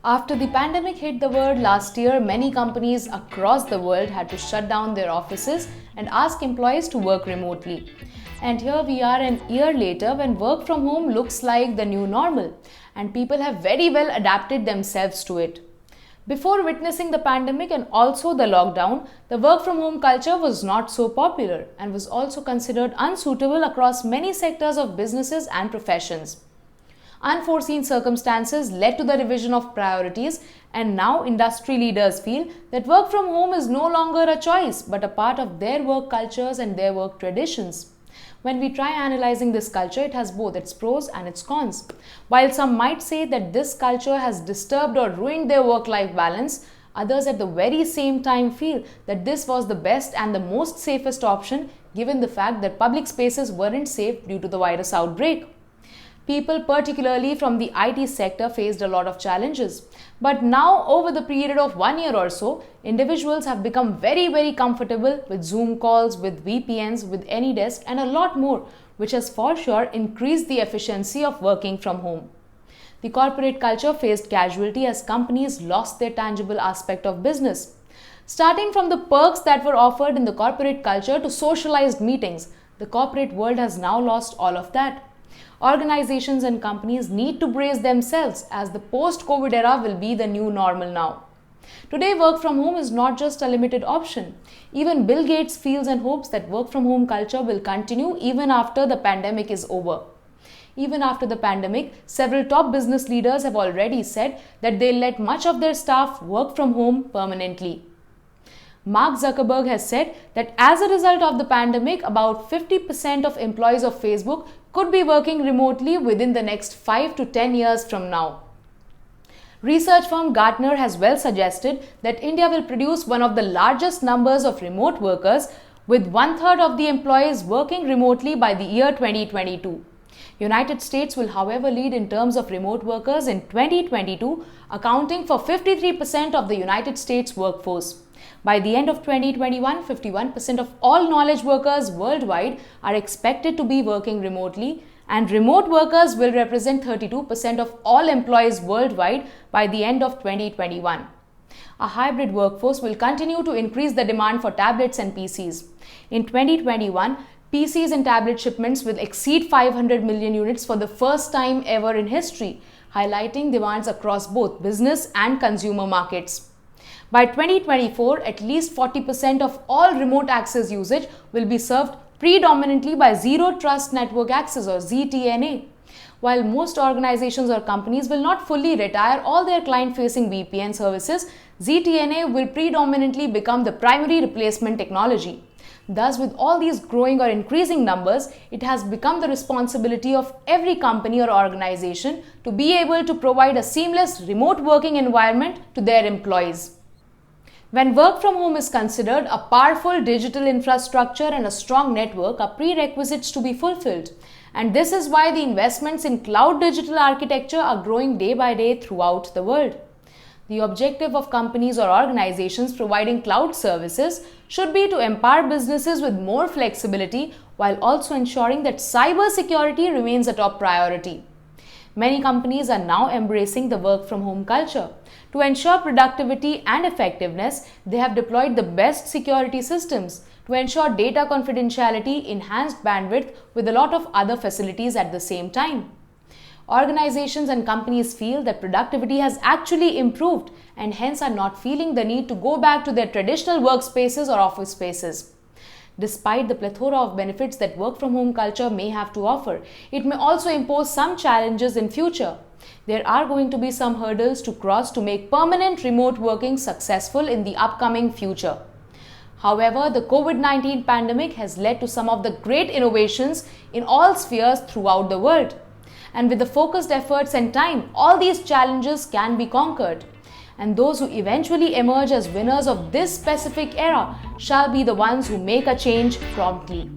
After the pandemic hit the world last year, many companies across the world had to shut down their offices and ask employees to work remotely. And here we are an year later when work from home looks like the new normal, and people have very well adapted themselves to it. Before witnessing the pandemic and also the lockdown, the work from home culture was not so popular and was also considered unsuitable across many sectors of businesses and professions. Unforeseen circumstances led to the revision of priorities, and now industry leaders feel that work from home is no longer a choice but a part of their work cultures and their work traditions. When we try analyzing this culture, it has both its pros and its cons. While some might say that this culture has disturbed or ruined their work life balance, others at the very same time feel that this was the best and the most safest option given the fact that public spaces weren't safe due to the virus outbreak. People, particularly from the IT sector, faced a lot of challenges. But now, over the period of 1 year or so, individuals have become very comfortable with Zoom calls, with VPNs, with AnyDesk, and a lot more, which has for sure increased the efficiency of working from home. The corporate culture faced casualty as companies lost their tangible aspect of business. Starting from the perks that were offered in the corporate culture to socialized meetings, the corporate world has now lost all of that. Organizations and companies need to brace themselves as the post-COVID era will be the new normal now. Today, work from home is not just a limited option. Even Bill Gates feels and hopes that work from home culture will continue even after the pandemic is over. Even after the pandemic, several top business leaders have already said that they'll let much of their staff work from home permanently. Mark Zuckerberg has said that as a result of the pandemic, about 50% of employees of Facebook could be working remotely within the next 5 to 10 years from now. Research firm Gartner has well suggested that India will produce one of the largest numbers of remote workers, with 1/3 of the employees working remotely by the year 2022. United States will, however, lead in terms of remote workers in 2022, accounting for 53% of the United States workforce. By the end of 2021, 51% of all knowledge workers worldwide are expected to be working remotely, and remote workers will represent 32% of all employees worldwide by the end of 2021. A hybrid workforce will continue to increase the demand for tablets and PCs. In 2021, PCs and tablet shipments will exceed 500 million units for the first time ever in history, highlighting demands across both business and consumer markets. By 2024, at least 40% of all remote access usage will be served predominantly by Zero Trust Network Access or ZTNA. While most organizations or companies will not fully retire all their client-facing VPN services, ZTNA will predominantly become the primary replacement technology. Thus, with all these growing or increasing numbers, it has become the responsibility of every company or organization to be able to provide a seamless remote working environment to their employees. When work from home is considered, a powerful digital infrastructure and a strong network are prerequisites to be fulfilled. And this is why the investments in cloud digital architecture are growing day by day throughout the world. The objective of companies or organizations providing cloud services should be to empower businesses with more flexibility while also ensuring that cybersecurity remains a top priority. Many companies are now embracing the work from home culture. To ensure productivity and effectiveness, they have deployed the best security systems to ensure data confidentiality, enhanced bandwidth with a lot of other facilities at the same time. Organizations and companies feel that productivity has actually improved and hence are not feeling the need to go back to their traditional workspaces or office spaces. Despite the plethora of benefits that work from home culture may have to offer, it may also impose some challenges in future. There are going to be some hurdles to cross to make permanent remote working successful in the upcoming future. However, the COVID-19 pandemic has led to some of the great innovations in all spheres throughout the world. And with the focused efforts and time, all these challenges can be conquered. And those who eventually emerge as winners of this specific era shall be the ones who make a change promptly.